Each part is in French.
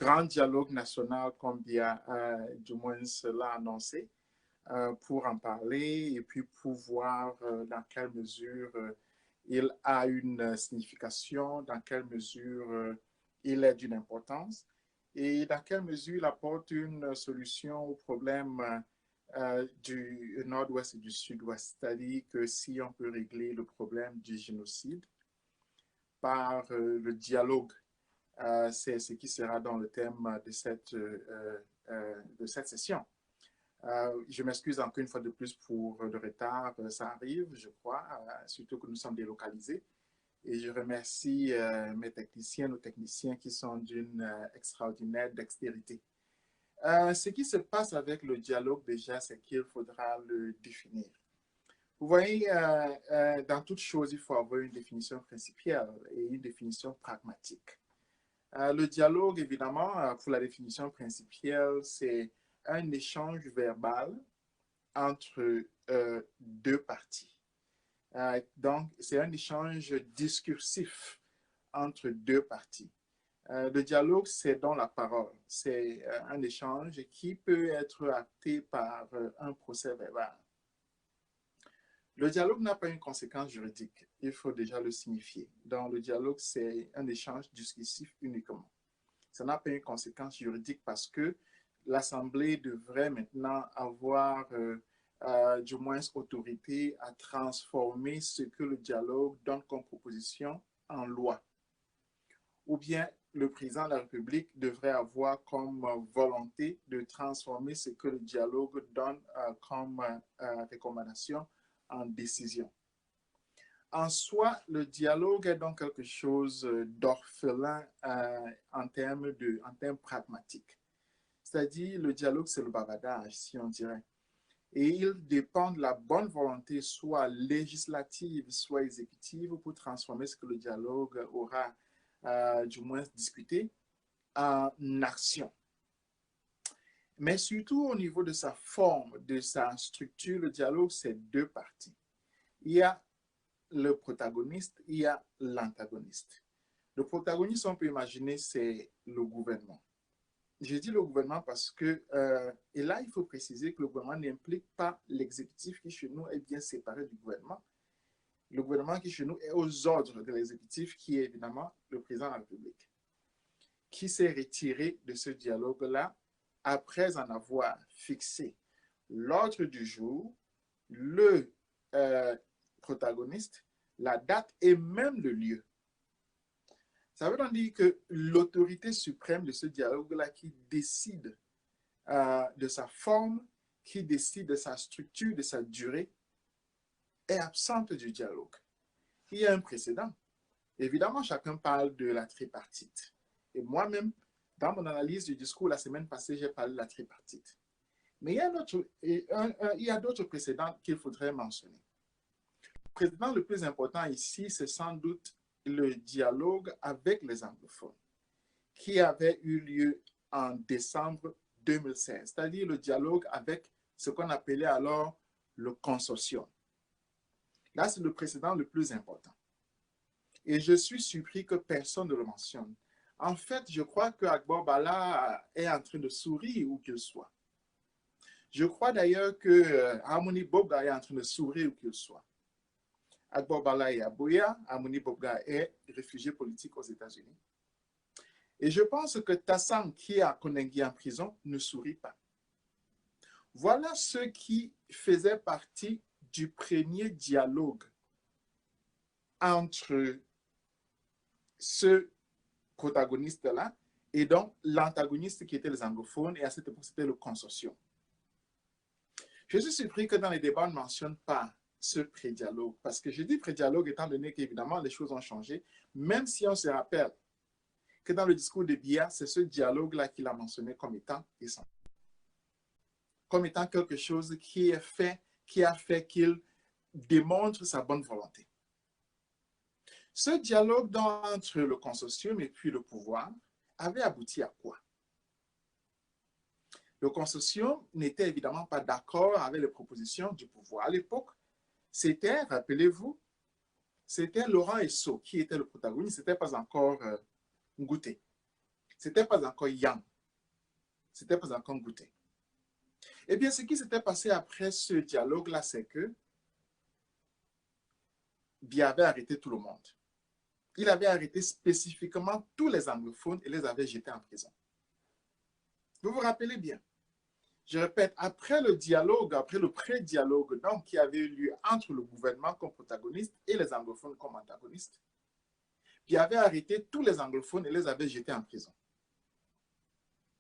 grand dialogue national, comme bien du moins cela annoncé, pour en parler et puis pour voir dans quelle mesure il a une signification, dans quelle mesure il est d'une importance et dans quelle mesure il apporte une solution au problème du nord-ouest et du sud-ouest. C'est-à-dire que si on peut régler le problème du génocide par le dialogue, c'est ce qui sera dans le thème de cette session. Je m'excuse encore une fois de plus pour le retard. Ça arrive, je crois, surtout que nous sommes délocalisés. Et je remercie mes techniciens, nos techniciens qui sont d'une extraordinaire dextérité. Ce qui se passe avec le dialogue, déjà, c'est qu'il faudra le définir. Vous voyez, dans toute chose, il faut avoir une définition principielle et une définition pragmatique. Le dialogue, évidemment, pour la définition principielle, c'est un échange verbal entre deux parties. Donc, c'est un échange discursif entre deux parties. Le dialogue, c'est dans la parole. C'est un échange qui peut être acté par un procès verbal. Le dialogue n'a pas une conséquence juridique. Il faut déjà le signifier. Donc, le dialogue, c'est un échange discursif uniquement. Ça n'a pas une conséquence juridique parce que l'Assemblée devrait maintenant avoir du moins autorité à transformer ce que le dialogue donne comme proposition en loi. Ou bien le président de la République devrait avoir comme volonté de transformer ce que le dialogue donne comme recommandation en décision. En soi, le dialogue est donc quelque chose d'orphelin en termes pragmatiques. C'est-à-dire, le dialogue, c'est le bavardage, si on dirait. Et il dépend de la bonne volonté, soit législative, soit exécutive, pour transformer ce que le dialogue aura du moins discuté en action. Mais surtout au niveau de sa forme, de sa structure, le dialogue, c'est deux parties. Il y a le protagoniste, il y a l'antagoniste. Le protagoniste, on peut imaginer, c'est le gouvernement. Je dis le gouvernement parce que, et là, il faut préciser que le gouvernement n'implique pas l'exécutif qui, chez nous, est bien séparé du gouvernement. Le gouvernement qui, chez nous, est aux ordres de l'exécutif, qui est évidemment le président de la République, qui s'est retiré de ce dialogue-là après en avoir fixé l'ordre du jour, le protagoniste, la date et même le lieu. Ça veut donc dire que l'autorité suprême de ce dialogue-là qui décide de sa forme, qui décide de sa structure, de sa durée, est absente du dialogue. Il y a un précédent. Évidemment, chacun parle de la tripartite. Et moi-même, dans mon analyse du discours la semaine passée, j'ai parlé de la tripartite. Mais il y a d'autres précédents qu'il faudrait mentionner. Le précédent le plus important ici, c'est sans doute le dialogue avec les anglophones, qui avait eu lieu en décembre 2016, c'est-à-dire le dialogue avec ce qu'on appelait alors le consortium. Là, c'est le précédent le plus important. Et je suis surpris que personne ne le mentionne. En fait, je crois que Agbor Bala est en train de sourire où qu'il soit. Je crois d'ailleurs que Harmony Bobga est en train de sourire où qu'il soit. Agbor Bala est à Boya, Harmony Bobga est réfugié politique aux États-Unis. Et je pense que Tassang, qui est à Konengi en prison, ne sourit pas. Voilà ceux qui faisaient partie du premier dialogue entre ce protagoniste-là et donc l'antagoniste qui était les anglophones, et à cette époque, c'était le consortium. Je suis surpris que dans les débats, on ne mentionne pas ce pré-dialogue, parce que je dis pré-dialogue étant donné qu'évidemment, les choses ont changé, même si on se rappelle que dans le discours de Biya, c'est ce dialogue-là qu'il a mentionné comme étant essentiel, comme étant quelque chose qui a fait qu'il démontre sa bonne volonté. Ce dialogue entre le consortium et puis le pouvoir avait abouti à quoi? Le consortium n'était évidemment pas d'accord avec les propositions du pouvoir. À l'époque, c'était, rappelez-vous, c'était Laurent Esso qui était le protagoniste, ce n'était pas encore Ngouté. C'était pas encore Yang. C'était pas encore goûté. Eh bien, ce qui s'était passé après ce dialogue-là, c'est que Biya avait arrêté tout le monde. Il avait arrêté spécifiquement tous les anglophones et les avait jetés en prison. Vous vous rappelez bien? Je répète, après le dialogue, après le pré-dialogue donc, qui avait eu lieu entre le gouvernement comme protagoniste et les anglophones comme antagonistes, il avait arrêté tous les anglophones et les avait jetés en prison.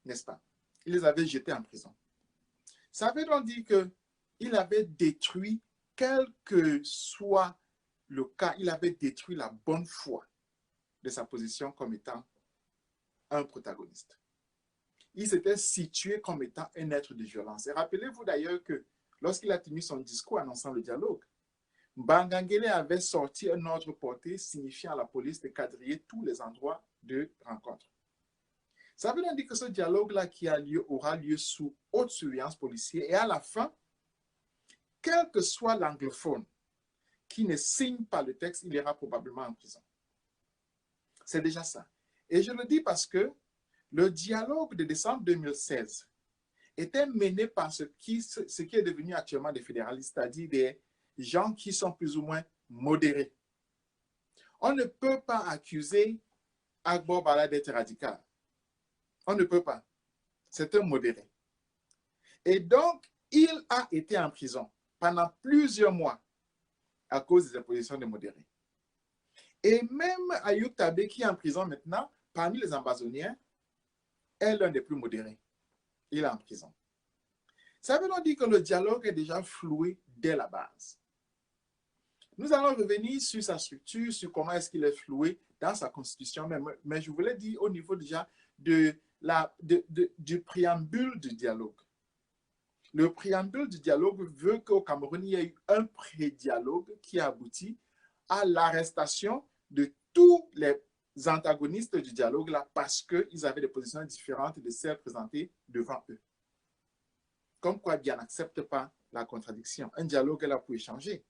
N'est-ce pas? Il les avait jetés en prison. Ça veut donc dire qu'il avait détruit, quel que soit le cas, il avait détruit la bonne foi de sa position comme étant un protagoniste. Il s'était situé comme étant un être de violence. Et rappelez-vous d'ailleurs que lorsqu'il a tenu son discours annonçant le dialogue, Mbangangele avait sorti un ordre porté signifiant à la police de quadriller tous les endroits de rencontre. Ça veut donc dire que ce dialogue-là qui a lieu aura lieu sous haute surveillance policière et à la fin, quel que soit l'anglophone qui ne signe pas le texte, il ira probablement en prison. C'est déjà ça. Et je le dis parce que le dialogue de décembre 2016 était mené par ce qui est devenu actuellement des fédéralistes, c'est-à-dire des gens qui sont plus ou moins modérés. On ne peut pas accuser Agbo Bala d'être radical. On ne peut pas. C'est un modéré. Et donc, il a été en prison pendant plusieurs mois à cause des impositions des modérés. Et même Ayoub Tabé, qui est en prison maintenant, parmi les ambazoniens, est l'un des plus modérés. Il est en prison. Ça veut donc dire que le dialogue est déjà floué dès la base. Nous allons revenir sur sa structure, sur comment est-ce qu'il est floué dans sa constitution, mais je voulais dire au niveau déjà du préambule du dialogue. Le préambule du dialogue veut qu'au Cameroun, il y ait eu un pré-dialogue qui aboutit à l'arrestation de tous les antagonistes du dialogue là parce qu'ils avaient des positions différentes de celles présentées devant eux. Comme quoi, bien n'accepte pas la contradiction. Un dialogue est là pour échanger.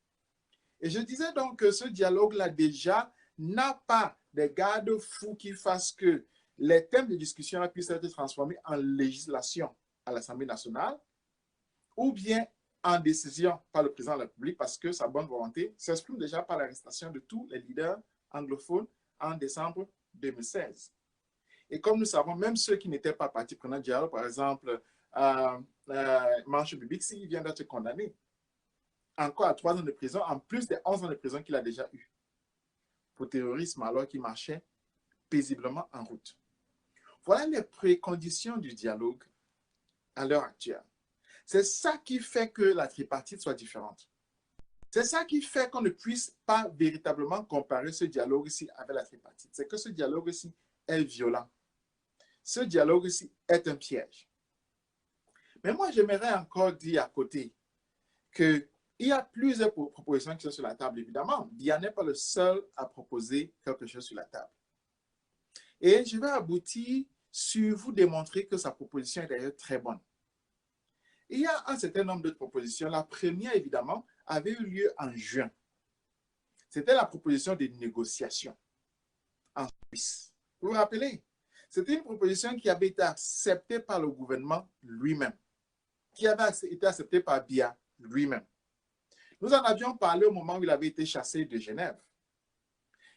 Et je disais donc que ce dialogue-là déjà n'a pas de garde-fous qui fassent que les thèmes de discussion puissent être transformés en législation à l'Assemblée nationale ou bien en décision par le président de la République parce que sa bonne volonté s'exprime déjà par l'arrestation de tous les leaders anglophones en décembre 2016. Et comme nous savons, même ceux qui n'étaient pas partie prenante du dialogue, par exemple, Manchou Bibixi, il vient d'être condamné encore à 3 ans de prison, en plus des 11 ans de prison qu'il a déjà eu pour terrorisme alors qu'il marchait paisiblement en route. Voilà les préconditions du dialogue à l'heure actuelle. C'est ça qui fait que la tripartite soit différente. C'est ça qui fait qu'on ne puisse pas véritablement comparer ce dialogue-ci avec la tripartite. C'est que ce dialogue-ci est violent. Ce dialogue-ci est un piège. Mais moi, j'aimerais encore dire à côté qu'il y a plusieurs propositions qui sont sur la table, évidemment. Biya n'est pas le seul à proposer quelque chose sur la table. Et je vais aboutir sur vous démontrer que sa proposition est d'ailleurs très bonne. Il y a un certain nombre de propositions. La première, évidemment, avait eu lieu en juin. C'était la proposition de négociation en Suisse. Vous vous rappelez? C'était une proposition qui avait été acceptée par le gouvernement lui-même, qui avait été acceptée par Biya lui-même. Nous en avions parlé au moment où il avait été chassé de Genève.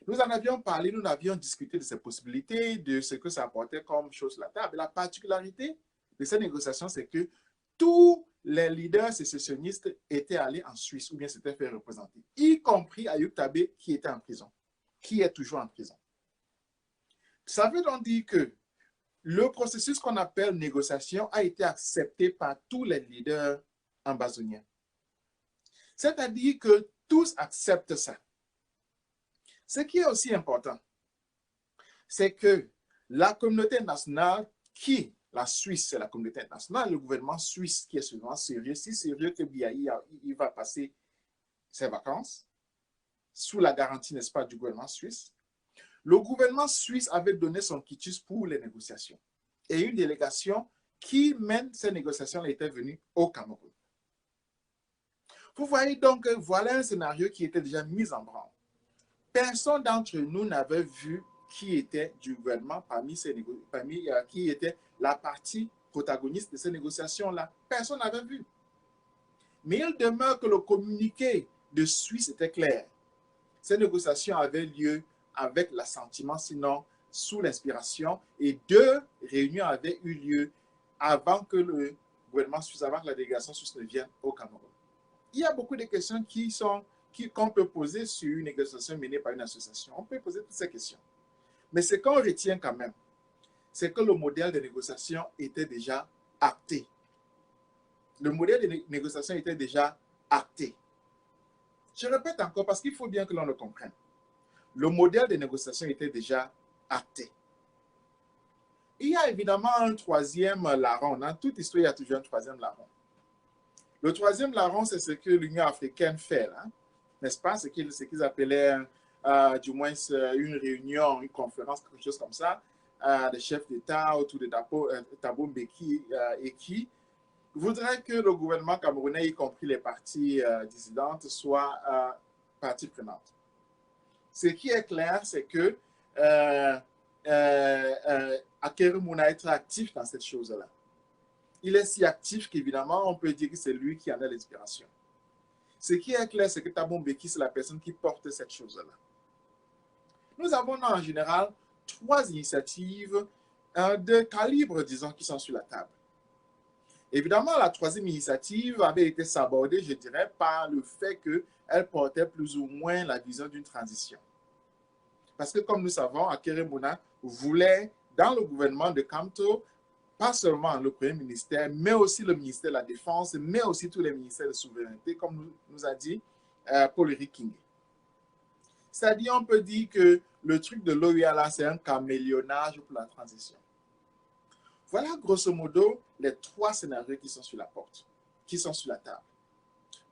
Nous en avions parlé, nous avions discuté de ces possibilités, de ce que ça apportait comme chose sur la table. Et la particularité de ces négociations, c'est que tous les leaders sécessionnistes étaient allés en Suisse ou bien s'étaient fait représenter, y compris Ayoub Tabé qui était en prison, qui est toujours en prison. Ça veut donc dire que le processus qu'on appelle négociation a été accepté par tous les leaders ambazoniens. C'est-à-dire que tous acceptent ça. Ce qui est aussi important, c'est que la communauté internationale la Suisse, c'est la communauté internationale, le gouvernement suisse qui est souvent sérieux, si sérieux que Biya il va passer ses vacances, sous la garantie, n'est-ce pas, du gouvernement suisse. Le gouvernement suisse avait donné son quitus pour les négociations. Et une délégation qui mène ces négociations était venue au Cameroun. Vous voyez donc, voilà un scénario qui était déjà mis en branle. Personne d'entre nous n'avait vu qui était du gouvernement, qui était la partie protagoniste de ces négociations-là. Personne n'avait vu. Mais il demeure que le communiqué de Suisse était clair. Ces négociations avaient lieu avec l'assentiment, sinon sous l'inspiration, et 2 réunions avaient eu lieu avant que le gouvernement suisse, avant que la délégation suisse ne vienne au Cameroun. Il y a beaucoup de questions qu'on peut poser sur une négociation menée par une association. On peut poser toutes ces questions. Mais ce qu'on retient quand même, c'est que le modèle de négociation était déjà acté. Le modèle de négociation était déjà acté. Je répète encore parce qu'il faut bien que l'on le comprenne. Le modèle de négociation était déjà acté. Il y a évidemment un troisième larron. Dans toute histoire, il y a toujours un troisième larron. Le troisième larron, c'est ce que l'Union africaine fait, là, n'est-ce pas? Ce qu'ils appelaient, du moins, une réunion, une conférence, quelque chose comme ça, des chefs d'État autour de Thabo Mbeki et qui voudraient que le gouvernement camerounais, y compris les parties dissidentes, soient partie prenante. Ce qui est clair, c'est que Akeru Mouna est très actif dans cette chose-là. Il est si actif qu'évidemment, on peut dire que c'est lui qui en a l'inspiration. Ce qui est clair, c'est que Thabo Mbeki, c'est la personne qui porte cette chose-là. Nous avons en général 3 initiatives de calibre, disons, qui sont sur la table. Évidemment, la 3e initiative avait été sabordée, je dirais, par le fait qu'elle portait plus ou moins la vision d'une transition. Parce que, comme nous savons, Akeru Mouna voulait, dans le gouvernement de Kamto, pas seulement le Premier ministère, mais aussi le ministère de la Défense, mais aussi tous les ministères de souveraineté, comme nous a dit Paul-Henri King. C'est-à-dire, on peut dire que le truc de l'OUA, là, c'est un caméléonnage pour la transition. Voilà, grosso modo, les 3 scénarios qui sont sur la porte, qui sont sur la table.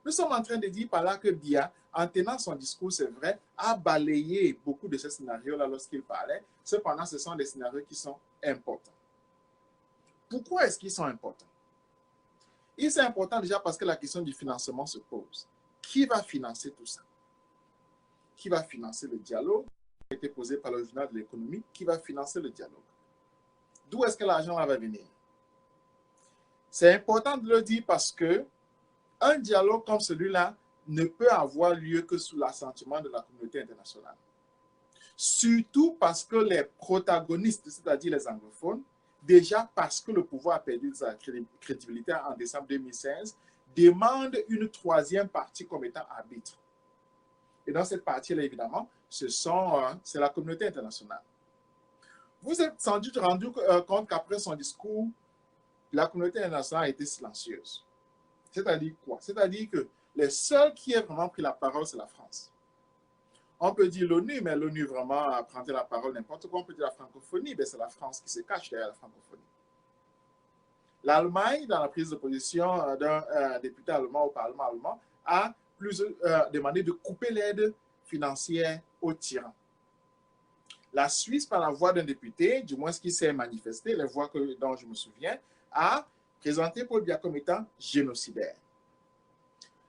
Nous sommes en train de dire par là que Biya, en tenant son discours, c'est vrai, a balayé beaucoup de ces scénarios-là lorsqu'il parlait. Cependant, ce sont des scénarios qui sont importants. Pourquoi est-ce qu'ils sont importants? Ils sont importants déjà parce que la question du financement se pose. Qui va financer tout ça? Qui va financer le dialogue? Ça a été posé par le journal de l'économie. Qui va financer le dialogue? D'où est-ce que l'argent va venir? C'est important de le dire parce que un dialogue comme celui-là ne peut avoir lieu que sous l'assentiment de la communauté internationale. Surtout parce que les protagonistes, c'est-à-dire les anglophones, déjà parce que le pouvoir a perdu sa crédibilité en décembre 2016, demandent une 3e partie comme étant arbitre. Et dans cette partie-là, évidemment, c'est la communauté internationale. Vous êtes sans doute rendu compte qu'après son discours, la communauté internationale a été silencieuse. C'est-à-dire quoi? C'est-à-dire que les seuls qui aient vraiment pris la parole, c'est la France. On peut dire l'ONU, mais l'ONU vraiment a pris la parole n'importe quoi. On peut dire la francophonie, mais c'est la France qui se cache derrière la francophonie. L'Allemagne, dans la prise de position d'un député allemand au Parlement allemand, a demandé de couper l'aide financière aux tyrans. La Suisse, par la voix d'un député, du moins ce qui s'est manifesté, les voix dont je me souviens, a présenté Paul Biya comme étant génocidaire.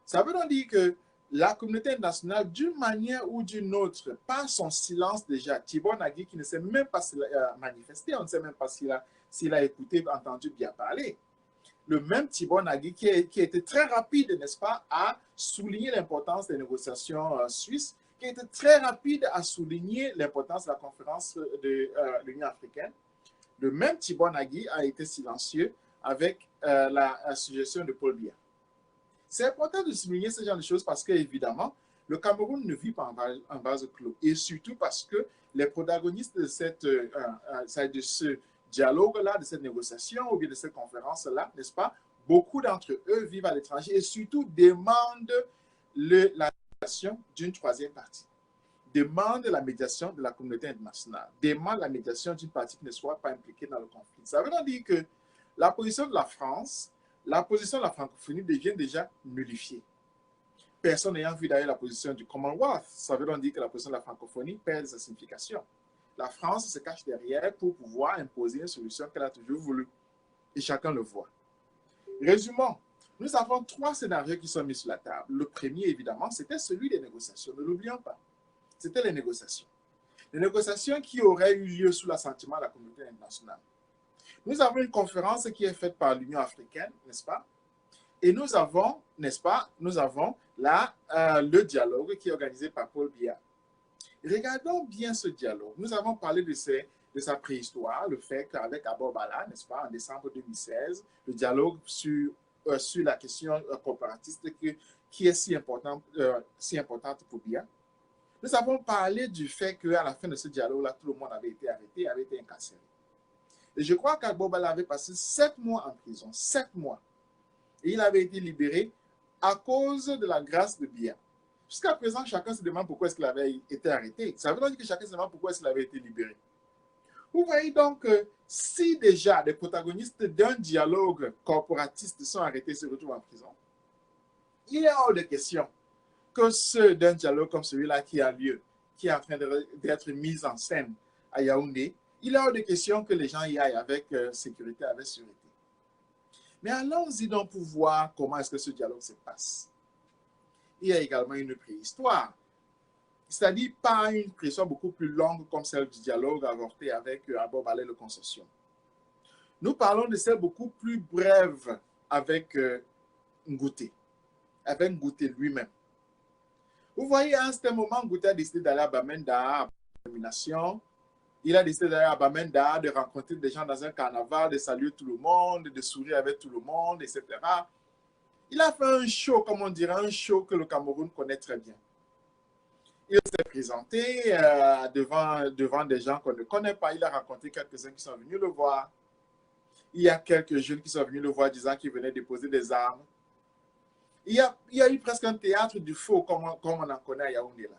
Ça veut donc dire que la communauté internationale, d'une manière ou d'une autre, par son silence déjà, Thibon Nagui, qui ne sait même pas s'il a manifesté, on ne sait même pas s'il a écouté, entendu Biya parler. Le même Thibon Nagui qui a été très rapide, n'est-ce pas, à souligner l'importance des négociations suisses, qui a été très rapide à souligner l'importance de la conférence de l'Union africaine. Le même Thibon Nagui a été silencieux avec la suggestion de Paul Biya. C'est important de souligner ce genre de choses parce qu'évidemment, le Cameroun ne vit pas en vase clos. Et surtout parce que les protagonistes de ce dialogue-là, de cette négociation ou bien de cette conférence-là, n'est-ce pas, beaucoup d'entre eux vivent à l'étranger et surtout demandent la médiation d'une 3e partie. Demandent la médiation de la communauté internationale. Demandent la médiation d'une partie qui ne soit pas impliquée dans le conflit. Ça veut donc dire que la position de la France, la position de la francophonie devient déjà nullifiée. Personne n'ayant vu d'ailleurs la position du Commonwealth, ça veut donc dire que la position de la francophonie perd sa signification. La France se cache derrière pour pouvoir imposer une solution qu'elle a toujours voulu. Et chacun le voit. Résumons, nous avons 3 scénarios qui sont mis sur la table. Le premier, évidemment, c'était celui des négociations. Ne l'oublions pas. C'était les négociations. des négociations qui auraient eu lieu sous l'assentiment de la communauté internationale. Nous avons une conférence qui est faite par l'Union africaine, n'est-ce pas? Et nous avons, n'est-ce pas, nous avons là le dialogue qui est organisé par Paul Biya. Regardons bien ce dialogue. Nous avons parlé de sa préhistoire, le fait qu'avec Abou Bala, n'est-ce pas, en décembre 2016, le dialogue sur la question corporatiste qui est si importante pour Biya. Nous avons parlé du fait qu'à la fin de ce dialogue-là, tout le monde avait été arrêté, avait été incarcéré. Et je crois qu'Abou Bala avait passé 7 mois en prison, 7 mois. Et il avait été libéré à cause de la grâce de Biya. Jusqu'à présent, chacun se demande pourquoi est-ce qu'il avait été arrêté. Ça veut donc dire que chacun se demande pourquoi est-ce qu'il avait été libéré. Vous voyez donc que si déjà des protagonistes d'un dialogue corporatiste sont arrêtés et se retrouvent en prison, il est hors de question que ceux d'un dialogue comme celui-là qui a lieu, qui est en train d'être mis en scène à Yaoundé, il est hors de question que les gens y aillent avec sécurité, avec sûreté. Mais allons-y donc pour voir comment est-ce que ce dialogue se passe. Il y a également une préhistoire, c'est-à-dire pas une préhistoire beaucoup plus longue comme celle du dialogue avorté avec Abou Bala le consortium. Nous parlons de celle beaucoup plus brève avec Ngouté, avec Ngouté lui-même. Vous voyez, à un certain moment, Ngouté a décidé d'aller à Bamenda, à Domination. Il a décidé d'aller à Bamenda, de rencontrer des gens dans un carnaval, de saluer tout le monde, de sourire avec tout le monde, etc. Il a fait un show, comme on dirait, un show que le Cameroun connaît très bien. Il s'est présenté devant des gens qu'on ne connaît pas. Il a rencontré quelques-uns qui sont venus le voir. Il y a quelques jeunes qui sont venus le voir disant qu'ils venaient déposer des armes. Il y a eu presque un théâtre du faux, comme on en connaît à Yaoundé là.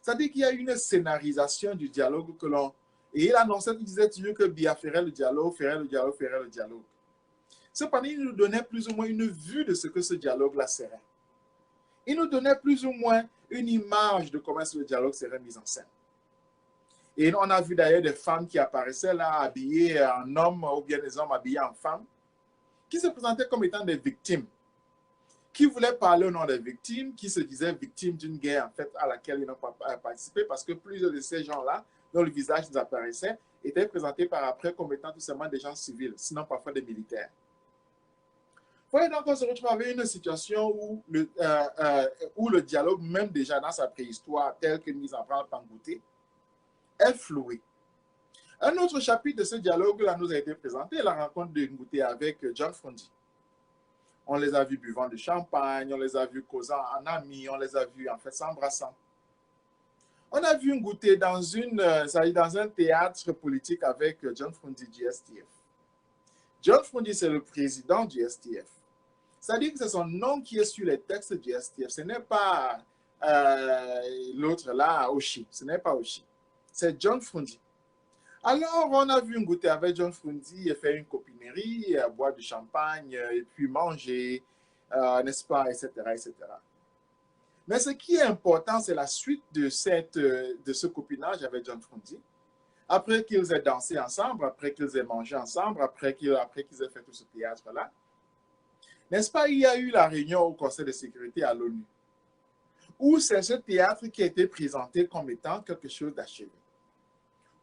C'est-à-dire qu'il y a une scénarisation du dialogue que l'on... Et il annonçait, il disait toujours que Biya ferait le dialogue, ferait le dialogue, ferait le dialogue. Cependant, il nous donnait plus ou moins une vue de ce que ce dialogue-là serait. Il nous donnait plus ou moins une image de comment ce dialogue serait mis en scène. Et on a vu d'ailleurs des femmes qui apparaissaient là, habillées en hommes, ou bien des hommes habillés en femmes, qui se présentaient comme étant des victimes, qui voulaient parler au nom des victimes, qui se disaient victimes d'une guerre en fait, à laquelle ils n'ont pas participé, parce que plusieurs de ces gens-là, dont le visage nous apparaissait, étaient présentés par après comme étant tout simplement des gens civils, sinon parfois des militaires. Vous voyez donc on se retrouve avec une situation où le dialogue, même déjà dans sa préhistoire, telle que mise en place par Ngouté, est floué. Un autre chapitre de ce dialogue-là nous a été présenté, la rencontre de Ngouté avec John Frondi. On les a vus buvant du champagne, on les a vus causant en amis, on les a vus en fait s'embrassant. On a vu Ngouté dans un théâtre politique avec John Frondi du STF. John Frondi, c'est le président du STF. C'est-à-dire que c'est son nom qui est sur les textes du STF. Ce n'est pas l'autre là, Oshi. Ce n'est pas Oshi. C'est John Frondi. Alors, on a vu Ngouté avec John Frondi faire une copinerie, boire du champagne, et puis manger, n'est-ce pas, etc., etc. Mais ce qui est important, c'est la suite de ce copinage avec John Frondi. Après qu'ils aient dansé ensemble, après qu'ils aient mangé ensemble, après qu'ils aient fait tout ce théâtre-là, n'est-ce pas, il y a eu la réunion au Conseil de sécurité à l'ONU, où c'est ce théâtre qui a été présenté comme étant quelque chose d'achevé.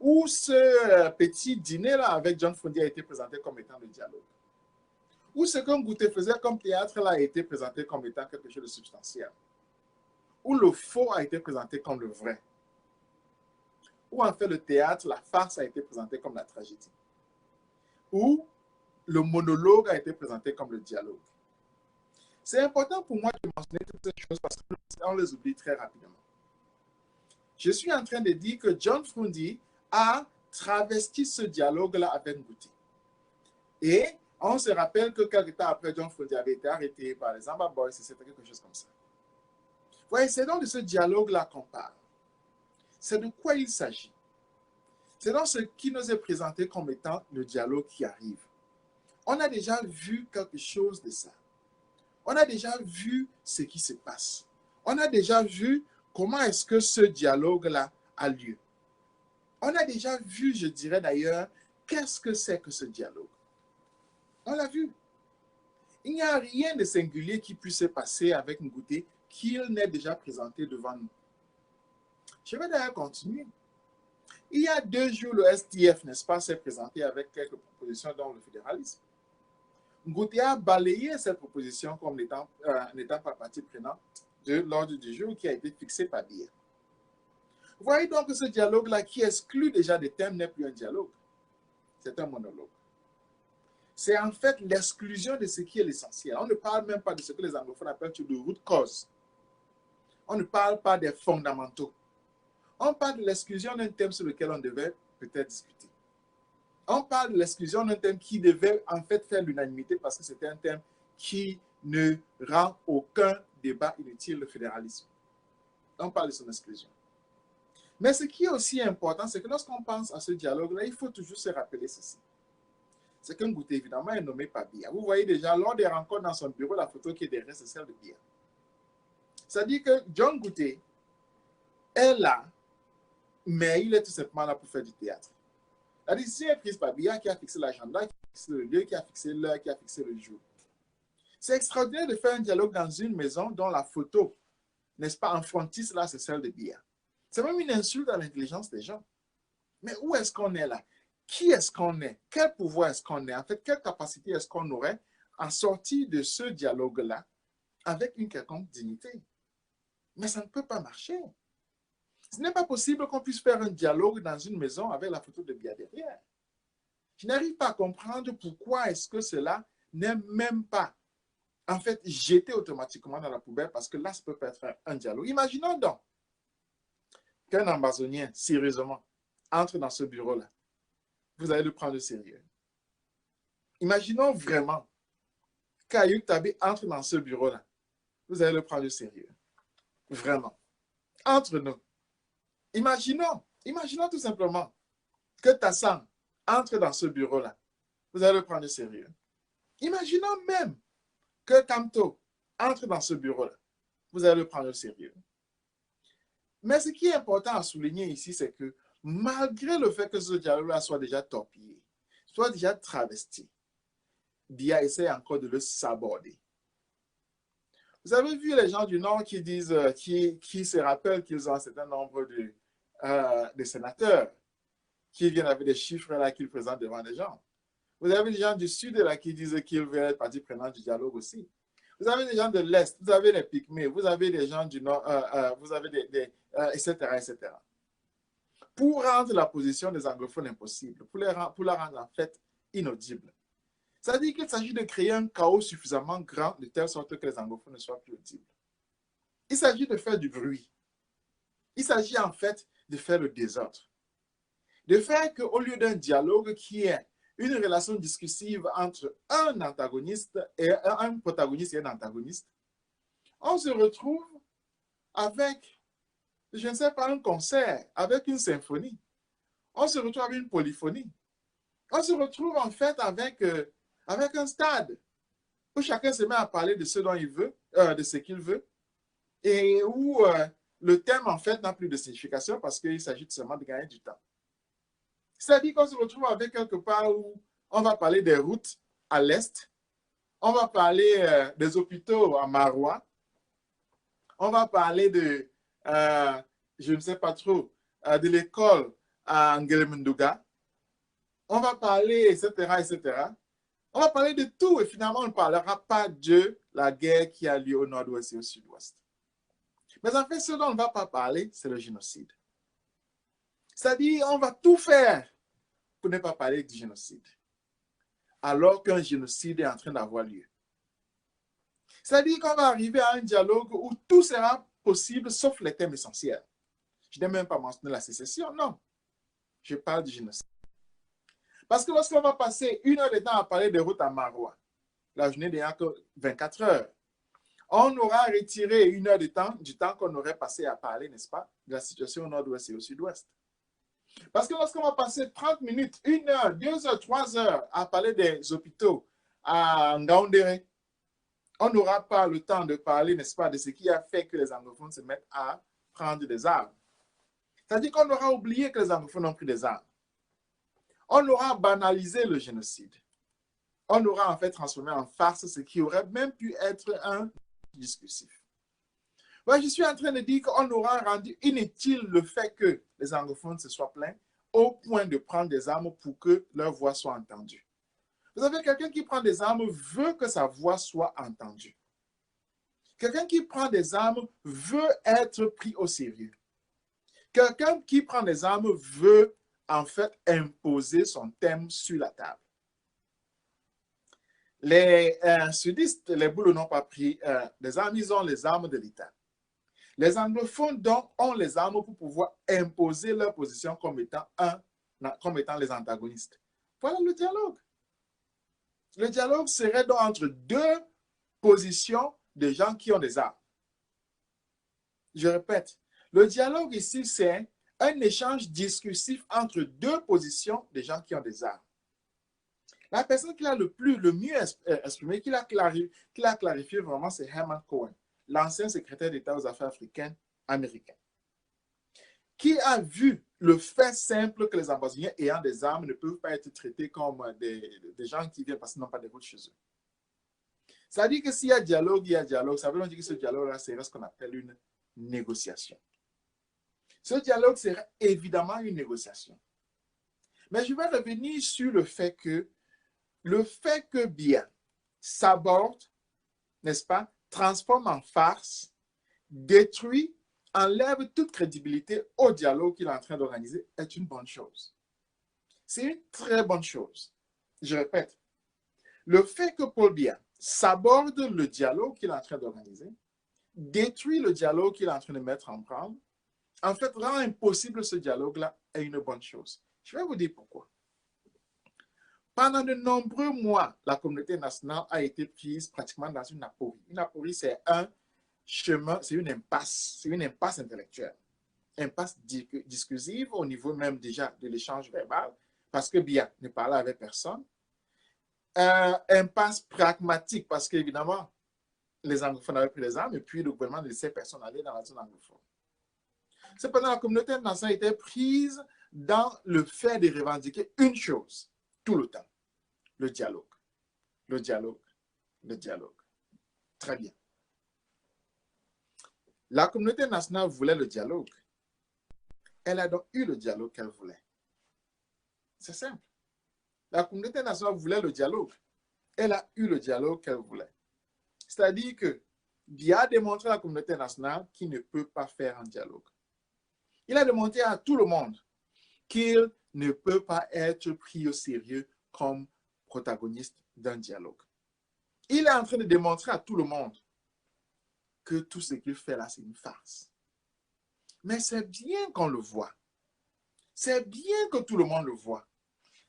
Où ce petit dîner-là avec John Frondi a été présenté comme étant le dialogue. Où ce que Ngouté faisait comme théâtre-là a été présenté comme étant quelque chose de substantiel. Où le faux a été présenté comme le vrai. Où en fait le théâtre, la farce a été présentée comme la tragédie. Où le monologue a été présenté comme le dialogue. C'est important pour moi de mentionner toutes ces choses parce qu'on les oublie très rapidement. Je suis en train de dire que John Frondi a travesti ce dialogue-là avec Ngouté. Et on se rappelle que quelques temps après, John Frondi avait été arrêté par les Amba Boys, c'était quelque chose comme ça. Vous voyez, c'est donc de ce dialogue-là qu'on parle. C'est de quoi il s'agit. C'est donc ce qui nous est présenté comme étant le dialogue qui arrive. On a déjà vu quelque chose de ça. On a déjà vu ce qui se passe. On a déjà vu comment est-ce que ce dialogue-là a lieu. On a déjà vu, je dirais d'ailleurs, qu'est-ce que c'est que ce dialogue. On l'a vu. Il n'y a rien de singulier qui puisse se passer avec Ngouté qu'il n'ait déjà présenté devant nous. Je vais d'ailleurs continuer. Il y a 2 jours, le STF, n'est-ce pas, s'est présenté avec quelques propositions dans le fédéralisme. Ngouté a balayé cette proposition comme n'étant pas partie prenante de l'ordre du jour qui a été fixé par Biya. Vous voyez donc que ce dialogue-là qui exclut déjà des thèmes n'est plus un dialogue. C'est un monologue. C'est en fait l'exclusion de ce qui est l'essentiel. On ne parle même pas de ce que les anglophones appellent de root cause. On ne parle pas des fondamentaux. On parle de l'exclusion d'un thème sur lequel on devait peut-être discuter. On parle de l'exclusion d'un thème qui devait en fait faire l'unanimité parce que c'était un thème qui ne rend aucun débat inutile, le fédéralisme. On parle de son exclusion. Mais ce qui est aussi important, c'est que lorsqu'on pense à ce dialogue-là, il faut toujours se rappeler ceci. C'est qu'un Ngouté, évidemment, est nommé par Biya. Vous voyez déjà, lors des rencontres dans son bureau, la photo qui est derrière, c'est celle de Biya. C'est-à-dire que John Ngouté est là, mais il est tout simplement là pour faire du théâtre. La décision est prise par Biya qui a fixé l'agenda, qui a fixé le lieu, qui a fixé l'heure, qui a fixé le jour. C'est extraordinaire de faire un dialogue dans une maison dont la photo, n'est-ce pas, en frontis, là, c'est celle de Biya. C'est même une insulte à l'intelligence des gens. Mais où est-ce qu'on est là? Qui est-ce qu'on est? Quel pouvoir est-ce qu'on est? En fait, quelle capacité est-ce qu'on aurait à sortir de ce dialogue-là avec une quelconque dignité? Mais ça ne peut pas marcher. Ce n'est pas possible qu'on puisse faire un dialogue dans une maison avec la photo de Biya derrière. Je n'arrive pas à comprendre pourquoi est-ce que cela n'est même pas, en fait, jeté automatiquement dans la poubelle parce que là, ça peut pas être un dialogue. Imaginons donc qu'un ambazonien, sérieusement, entre dans ce bureau-là. Vous allez le prendre au sérieux. Imaginons vraiment qu'Ayoub Tabé entre dans ce bureau-là. Vous allez le prendre au sérieux. Vraiment. Entre nous. Imaginons tout simplement que Tassan entre dans ce bureau-là. Vous allez le prendre au sérieux. Imaginons même que Kamto entre dans ce bureau-là. Vous allez le prendre au sérieux. Mais ce qui est important à souligner ici, c'est que malgré le fait que ce dialogue-là soit déjà torpillé, soit déjà travesti, Biya essaie encore de le saborder. Vous avez vu les gens du Nord qui disent, qui se rappellent qu'ils ont un certain nombre de sénateurs qui viennent avec des chiffres là qu'ils présentent devant les gens. Vous avez des gens du Sud là qui disent qu'ils veulent être partie prenante du dialogue aussi. Vous avez des gens de l'Est, vous avez les Pygmées, vous avez des gens du Nord, vous avez etc., etc. Pour rendre la position des anglophones impossible, pour la rendre en fait inaudible. Ça veut dire qu'il s'agit de créer un chaos suffisamment grand de telle sorte que les anglophones ne soient plus audibles. Il s'agit de faire du bruit. Il s'agit en fait de faire le désordre. De faire qu'au lieu d'un dialogue qui est une relation discursive entre un antagoniste et un protagoniste et un antagoniste, on se retrouve avec, je ne sais pas, un concert, avec une symphonie. On se retrouve avec une polyphonie. On se retrouve en fait avec un stade où chacun se met à parler de ce dont il veut, de ce qu'il veut, et où le thème en fait n'a plus de signification parce qu'il s'agit seulement de gagner du temps. C'est-à-dire qu'on se retrouve avec quelque part où on va parler des routes à l'est, on va parler des hôpitaux à Maroua, on va parler de, je ne sais pas trop, de l'école à Ngelemunduga, on va parler, etc., etc. On va parler de tout et finalement, on ne parlera pas de la guerre qui a lieu au nord-ouest et au sud-ouest. Mais en fait, ce dont on ne va pas parler, c'est le génocide. C'est-à-dire, on va tout faire pour ne pas parler du génocide, alors qu'un génocide est en train d'avoir lieu. C'est-à-dire qu'on va arriver à un dialogue où tout sera possible, sauf les thèmes essentiels. Je n'ai même pas mentionné la sécession, non. Je parle du génocide. Parce que lorsqu'on va passer 1 heure de temps à parler des routes à Maroua, la journée n'a que 24 heures, on aura retiré 1 heure de temps du temps qu'on aurait passé à parler, n'est-ce pas, de la situation au nord-ouest et au sud-ouest. Parce que lorsqu'on va passer 30 minutes, 1 heure, 2 heures, 3 heures à parler des hôpitaux à Ngaoundéré, on n'aura pas le temps de parler, n'est-ce pas, de ce qui a fait que les anglophones se mettent à prendre des armes. C'est-à-dire qu'on aura oublié que les anglophones ont pris des armes. On aura banalisé le génocide. On aura en fait transformé en farce ce qui aurait même pu être un discursif. Ouais, je suis en train de dire qu'on aura rendu inutile le fait que les anglophones se soient plaints. au point de prendre des armes pour que leur voix soit entendue. Vous savez, quelqu'un qui prend des armes veut que sa voix soit entendue. Quelqu'un qui prend des armes veut être pris au sérieux. Quelqu'un qui prend des armes veut en fait imposer son thème sur la table. Les sudistes, les Boulots n'ont pas pris des armes, ils ont les armes de l'État. Les anglophones, donc, ont les armes pour pouvoir imposer leur position comme étant les antagonistes. Voilà le dialogue. Le dialogue serait donc entre deux positions de gens qui ont des armes. Je répète, le dialogue ici, c'est un échange discursif entre deux positions de gens qui ont des armes. La personne qui l'a le mieux exprimé, qui l'a clarifié vraiment, c'est Herman Cohen, l'ancien secrétaire d'État aux affaires africaines américain, qui a vu le fait simple que les ambassadeurs ayant des armes ne peuvent pas être traités comme des gens qui viennent parce qu'ils n'ont pas de route chez eux. Ça dit que s'il y a dialogue, il y a dialogue. Ça veut dire que ce dialogue-là serait ce qu'on appelle une négociation. Ce dialogue serait évidemment une négociation. Mais je vais revenir sur le fait que Biya s'aborde, n'est-ce pas, transforme en farce, détruit, enlève toute crédibilité au dialogue qu'il est en train d'organiser est une bonne chose. C'est une très bonne chose. Je répète, le fait que Paul Biya s'aborde le dialogue qu'il est en train d'organiser, détruit le dialogue qu'il est en train de mettre en branle, en fait, rend impossible ce dialogue-là est une bonne chose. Je vais vous dire pourquoi. Pendant de nombreux mois, la communauté nationale a été prise pratiquement dans une aporie. Une aporie, c'est un chemin, c'est une impasse intellectuelle. Impasse discursive au niveau même déjà de l'échange verbal, parce que Biya ne parlait avec personne. Impasse pragmatique, parce qu'évidemment, les anglophones avaient pris les armes et puis le gouvernement ne laissait personne aller dans la zone anglophone. Cependant, la communauté nationale était prise dans le fait de revendiquer une chose tout le temps, le dialogue. Le dialogue, le dialogue. Très bien. La communauté nationale voulait le dialogue. Elle a donc eu le dialogue qu'elle voulait. C'est simple. La communauté nationale voulait le dialogue. Elle a eu le dialogue qu'elle voulait. C'est-à-dire que Biya a démontré à la communauté nationale qu'il ne peut pas faire un dialogue. Il a démontré à tout le monde qu'il ne peut pas être pris au sérieux comme protagoniste d'un dialogue. Il est en train de démontrer à tout le monde que tout ce qu'il fait là, c'est une farce. Mais c'est bien qu'on le voit. C'est bien que tout le monde le voit.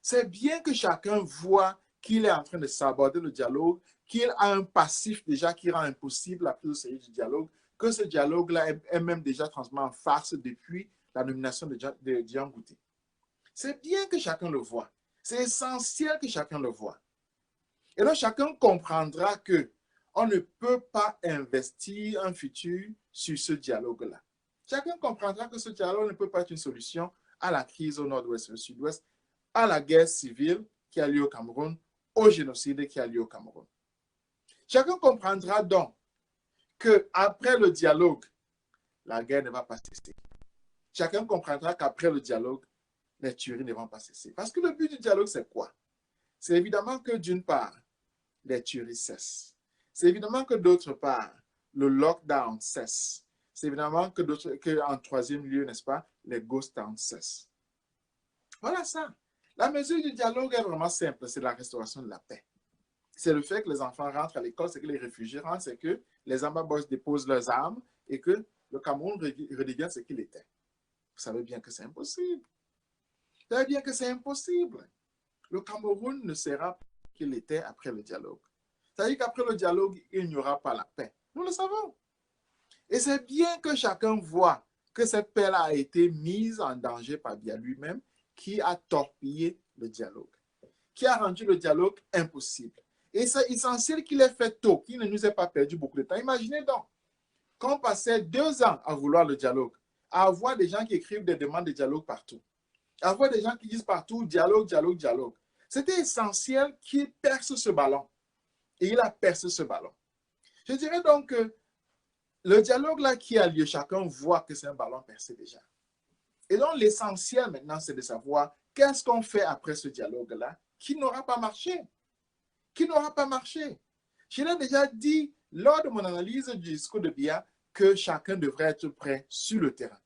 C'est bien que chacun voit qu'il est en train de s'aborder le dialogue, qu'il a un passif déjà qui rend impossible la prise au sérieux du dialogue, que ce dialogue-là est même déjà transformé en farce depuis la nomination de Dian Ngouti. C'est bien que chacun le voit. C'est essentiel que chacun le voit. Et donc, chacun comprendra qu'on ne peut pas investir un futur sur ce dialogue-là. Chacun comprendra que ce dialogue ne peut pas être une solution à la crise au nord-ouest et au sud-ouest, à la guerre civile qui a lieu au Cameroun, au génocide qui a lieu au Cameroun. Chacun comprendra donc qu'après le dialogue, la guerre ne va pas cesser. Chacun comprendra qu'après le dialogue, les tueries ne vont pas cesser. Parce que le but du dialogue, c'est quoi? C'est évidemment que d'une part, les tueries cessent. C'est évidemment que d'autre part, le lockdown cesse. C'est évidemment qu'en troisième lieu, n'est-ce pas, les ghost towns cessent. Voilà ça. La mesure du dialogue est vraiment simple, c'est la restauration de la paix. C'est le fait que les enfants rentrent à l'école, c'est que les réfugiés rentrent, c'est que les Amba Boys déposent leurs armes et que le Cameroun redevient ce qu'il était. Vous savez bien que c'est impossible. Vous savez bien que c'est impossible. Le Cameroun ne sera pas ce qu'il était après le dialogue. C'est-à-dire qu'après le dialogue, il n'y aura pas la paix. Nous le savons. Et c'est bien que chacun voit que cette paix-là a été mise en danger par Biya lui-même, qui a torpillé le dialogue, qui a rendu le dialogue impossible. Et c'est essentiel qu'il ait fait tôt, qu'il ne nous ait pas perdu beaucoup de temps. Imaginez donc qu'on passait 2 ans à vouloir le dialogue, à avoir des gens qui écrivent des demandes de dialogue partout, à avoir des gens qui disent partout dialogue, dialogue, dialogue. C'était essentiel qu'il perce ce ballon. Et il a percé ce ballon. Je dirais donc que le dialogue là qui a lieu, chacun voit que c'est un ballon percé déjà. Et donc, l'essentiel maintenant, c'est de savoir qu'est-ce qu'on fait après ce dialogue-là qui n'aura pas marché. Qui n'aura pas marché. Je l'ai déjà dit lors de mon analyse du discours de Biya que chacun devrait être prêt sur le terrain.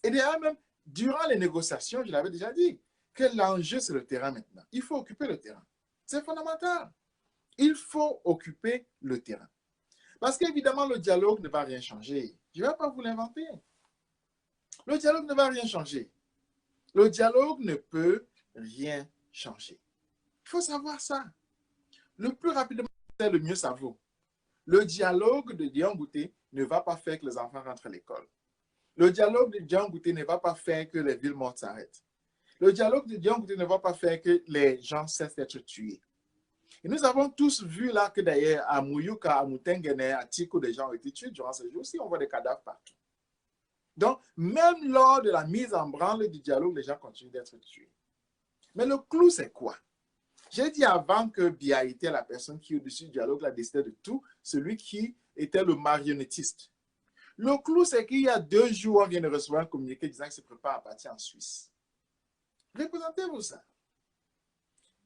Et d'ailleurs, même durant les négociations, je l'avais déjà dit, que l'enjeu, c'est le terrain maintenant. Il faut occuper le terrain. C'est fondamental. Il faut occuper le terrain. Parce qu'évidemment, le dialogue ne va rien changer. Je ne vais pas vous l'inventer. Le dialogue ne va rien changer. Le dialogue ne peut rien changer. Il faut savoir ça. Le plus rapidement, le mieux ça vaut. Le dialogue de Dian Gouté ne va pas faire que les enfants rentrent à l'école. Le dialogue de Dian Gouté ne va pas faire que les villes mortes s'arrêtent. Le dialogue de Dian Gouté ne va pas faire que les gens cessent d'être tués. Et nous avons tous vu là que d'ailleurs à Mouyouka, à Moutengene, à Tiko, des gens ont été tués durant ce jour-ci. On voit des cadavres partout. Donc, même lors de la mise en branle du dialogue, les gens continuent d'être tués. Mais le clou, c'est quoi? J'ai dit avant que Biya était la personne qui, au-dessus du dialogue, la décidait de tout, celui qui était le marionnettiste. Le clou, c'est qu'il y a 2 jours, on vient de recevoir un communiqué disant qu'il se prépare à partir en Suisse. Représentez-vous ça.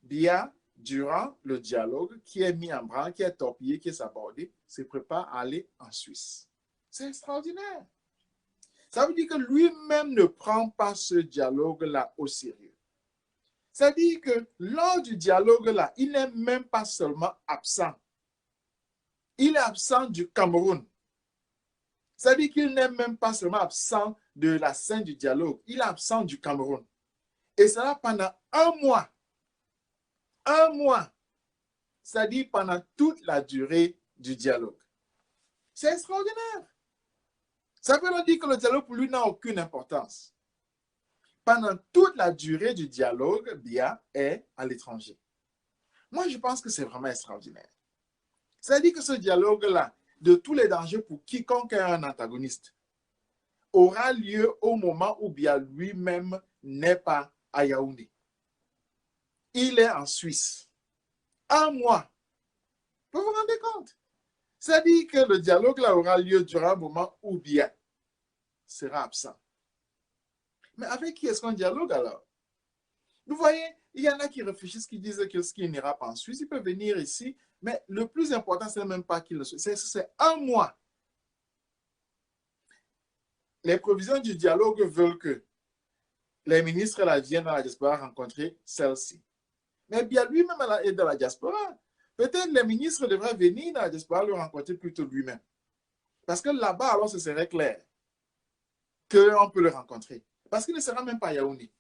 Biya, durant le dialogue qui est mis en branle, qui est torpillé, qui est sabordé, se prépare à aller en Suisse. C'est extraordinaire. Ça veut dire que lui-même ne prend pas ce dialogue-là au sérieux. C'est-à-dire que lors du dialogue-là, il n'est même pas seulement absent. Il est absent du Cameroun. C'est-à-dire qu'il n'est même pas seulement absent de la scène du dialogue, il est absent du Cameroun. Et cela pendant 1 mois. 1 mois. C'est-à-dire pendant toute la durée du dialogue. C'est extraordinaire. Ça veut dire que le dialogue pour lui n'a aucune importance. Pendant toute la durée du dialogue, Biya est à l'étranger. Moi, je pense que c'est vraiment extraordinaire. C'est-à-dire que ce dialogue-là, de tous les dangers pour quiconque est un antagoniste, aura lieu au moment où Biya lui-même n'est pas à Yaoundé. Il est en Suisse. 1 mois. Vous vous rendez compte? C'est-à-dire que le dialogue-là aura lieu durant un moment où Biya sera absent. Mais avec qui est-ce qu'on dialogue alors? Vous voyez, il y en a qui réfléchissent, qui disent que ce qui n'ira pas en Suisse, il peut venir ici, mais le plus important, ce n'est même pas qu'il le soit. C'est 1 mois. Les provisions du dialogue veulent que les ministres là, viennent dans la diaspora rencontrer celle-ci. Mais bien lui-même est dans la diaspora. Peut-être les ministres devraient venir dans la diaspora le rencontrer plutôt lui-même. Parce que là-bas, alors, ce serait clair qu'on peut le rencontrer. Parce qu'il ne sera même pas à Yaoundé.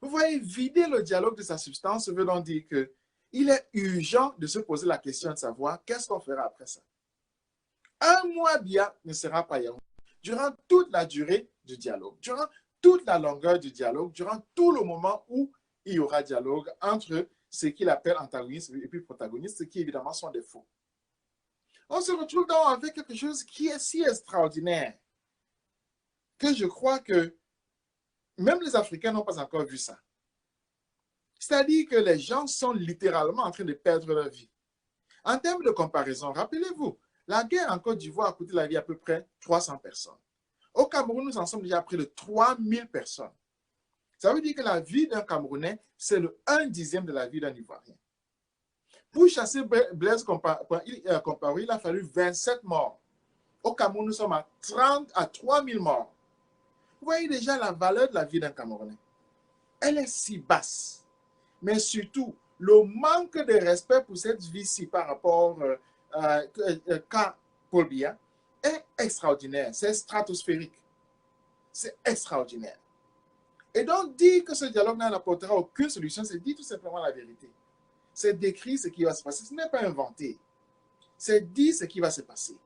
Vous voyez, vider le dialogue de sa substance veut donc dire qu'il est urgent de se poser la question de savoir qu'est-ce qu'on fera après ça. 1 mois, Biya ne sera pas à Yaoundé. Durant toute la durée du dialogue, durant toute la longueur du dialogue, durant tout le moment où il y aura dialogue entre ce qu'il appelle antagonistes et puis protagonistes, qui évidemment sont des faux. On se retrouve donc avec quelque chose qui est si extraordinaire que je crois que même les Africains n'ont pas encore vu ça. C'est-à-dire que les gens sont littéralement en train de perdre leur vie. En termes de comparaison, rappelez-vous, la guerre en Côte d'Ivoire a coûté la vie à peu près 300 personnes. Au Cameroun, nous en sommes déjà à près de 3000 personnes. Ça veut dire que la vie d'un Camerounais, c'est le 1/10 de la vie d'un Ivoirien. Pour chasser Blaise Compaoré, il a fallu 27 morts. Au Cameroun, nous sommes à 3000 morts. Vous voyez déjà la valeur de la vie d'un Camerounais. Elle est si basse. Mais surtout, le manque de respect pour cette vie-ci par rapport à Paul Biya est extraordinaire. C'est stratosphérique. C'est extraordinaire. Et donc, dire que ce dialogue n'apportera aucune solution, c'est dire tout simplement la vérité. C'est décrire ce qui va se passer. Ce n'est pas inventé. C'est dire ce qui va se passer.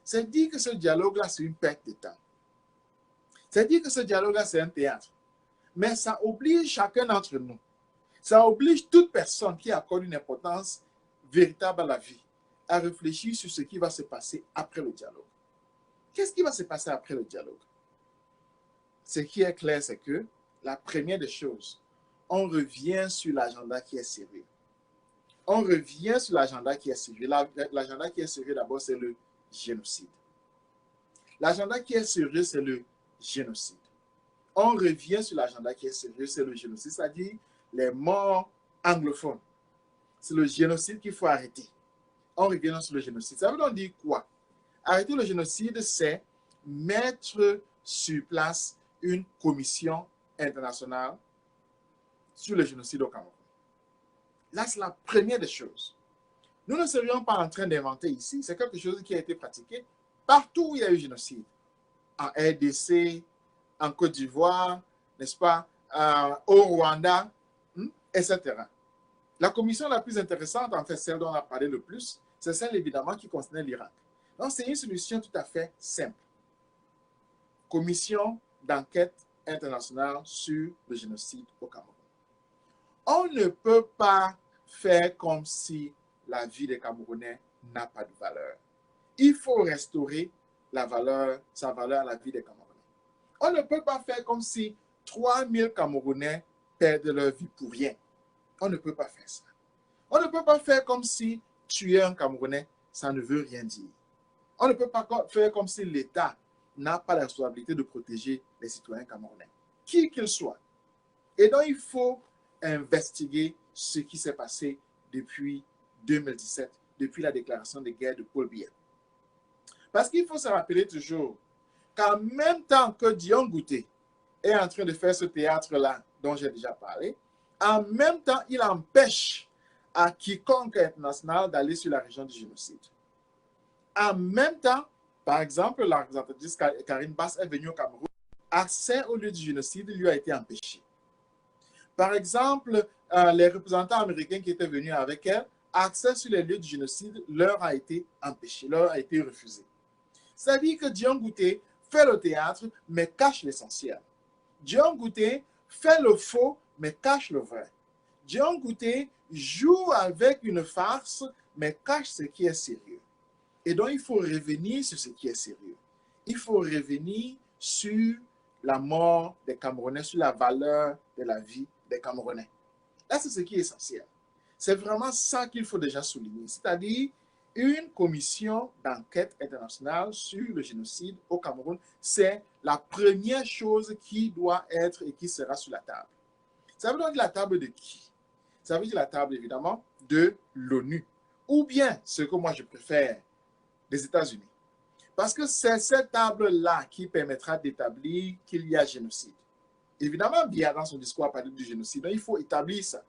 C'est dire que ce dialogue-là, c'est une perte de temps. C'est dire que ce dialogue-là, c'est un théâtre. Mais ça oblige chacun d'entre nous. Ça oblige toute personne qui accorde une importance véritable à la vie à réfléchir sur ce qui va se passer après le dialogue. Qu'est-ce qui va se passer après le dialogue? Ce qui est clair, c'est que la première des choses, on revient sur l'agenda qui est sérieux. On revient sur l'agenda qui est sérieux. L'agenda qui est sérieux, d'abord, c'est le génocide. L'agenda qui est sérieux, c'est le génocide. on revient sur l'agenda qui est sérieux, c'est le génocide, c'est-à-dire les morts anglophones. C'est le génocide qu'il faut arrêter. On revient sur le génocide. Ça veut donc dire quoi? Arrêter le génocide, c'est mettre sur place une commission internationale sur le génocide au Cameroun. Là, c'est la première des choses. Nous ne serions pas en train d'inventer ici. C'est quelque chose qui a été pratiqué partout où il y a eu génocide. En RDC, en Côte d'Ivoire, n'est-ce pas, au Rwanda, etc. La commission la plus intéressante, en fait, celle dont on a parlé le plus, c'est celle évidemment qui concernait l'Irak. Donc, c'est une solution tout à fait simple. Commission d'enquête internationale sur le génocide au Cameroun. On ne peut pas faire comme si la vie des Camerounais n'a pas de valeur. Il faut restaurer sa valeur à la vie des Camerounais. On ne peut pas faire comme si 3000 Camerounais perdent leur vie pour rien. On ne peut pas faire ça. On ne peut pas faire comme si tuer un Camerounais, ça ne veut rien dire. On ne peut pas faire comme si l'État n'a pas la responsabilité de protéger les citoyens camerounais, qui qu'ils soient. Et donc, il faut investiguer ce qui s'est passé depuis 2017, depuis la déclaration de guerre de Paul Biya. Parce qu'il faut se rappeler toujours qu'en même temps que Dion Ngouté est en train de faire ce théâtre-là, dont j'ai déjà parlé, en même temps, il empêche à quiconque international d'aller sur la région du génocide. En même temps, par exemple, la représentatrice Karine Basse est venue au Cameroun. Accès au lieu du génocide lui a été empêché. Par exemple, les représentants américains qui étaient venus avec elle, accès sur les lieux du génocide leur a été empêché, leur a été refusé. C'est-à-dire que Dion Ngouté fait le théâtre, mais cache l'essentiel. Dion Ngouté fait le faux, mais cache le vrai. Dion Ngouté joue avec une farce, mais cache ce qui est sérieux. Et donc, il faut revenir sur ce qui est sérieux. Il faut revenir sur la mort des Camerounais, sur la valeur de la vie des Camerounais. Là, c'est ce qui est essentiel. C'est vraiment ça qu'il faut déjà souligner, c'est-à-dire une commission d'enquête internationale sur le génocide au Cameroun. C'est la première chose qui doit être et qui sera sur la table. Ça veut donc dire la table de qui? Ça veut dire la table, évidemment, de l'ONU. Ou bien, ce que moi je préfère, des États-Unis. Parce que c'est cette table-là qui permettra d'établir qu'il y a génocide. Évidemment, Biya, dans son discours, a parlé du génocide. Donc, il faut établir ça.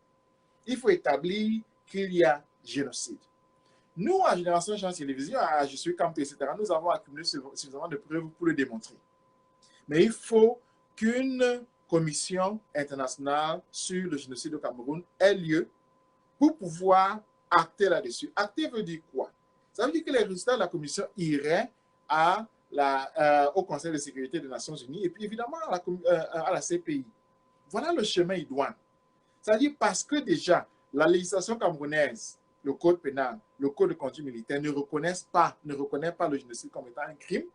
Il faut établir qu'il y a génocide. Nous, à Génération Chance Télévision, à Je suis Camp, etc., nous avons accumulé suffisamment de preuves pour le démontrer. Mais il faut qu'une commission internationale sur le génocide au Cameroun ait lieu pour pouvoir acter là-dessus. Acter veut dire quoi? Ça veut dire que les résultats de la commission iraient au Conseil de sécurité des Nations Unies et puis évidemment à la CPI. Voilà le chemin idoine. C'est-à-dire parce que déjà, la législation camerounaise, le code pénal, le code de conduite militaire ne reconnaît pas le génocide comme étant un crime,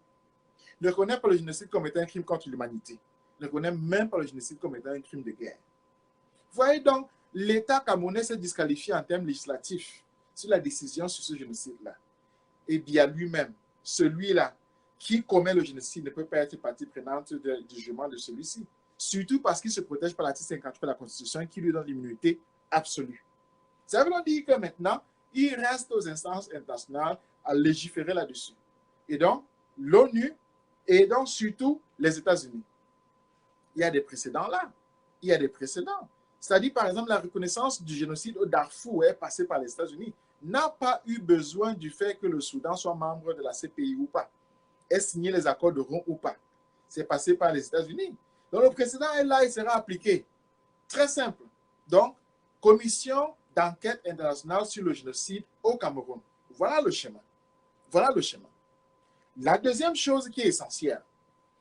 ne reconnaît pas le génocide comme étant un crime contre l'humanité, ne reconnaît même pas le génocide comme étant un crime de guerre. Vous voyez donc, l'État camerounais s'est disqualifié en termes législatifs sur la décision sur ce génocide-là. Et bien lui-même, celui-là qui commet le génocide ne peut pas être partie prenante du jugement de celui-ci. Surtout parce qu'il se protège par l'article 53 de la Constitution qui lui donne l'immunité absolue. Ça veut dire que maintenant, il reste aux instances internationales à légiférer là-dessus. Et donc, l'ONU et donc surtout les États-Unis. Il y a des précédents là. Il y a des précédents. C'est-à-dire, par exemple, la reconnaissance du génocide au Darfour est passée par les États-Unis. N'a pas eu besoin du fait que le Soudan soit membre de la CPI ou pas, ait signé les accords de Rome ou pas. C'est passé par les États-Unis. Donc, le précédent est là, il sera appliqué. Très simple. Donc, commission d'enquête internationale sur le génocide au Cameroun. Voilà le schéma. Voilà le schéma. La deuxième chose qui est essentielle,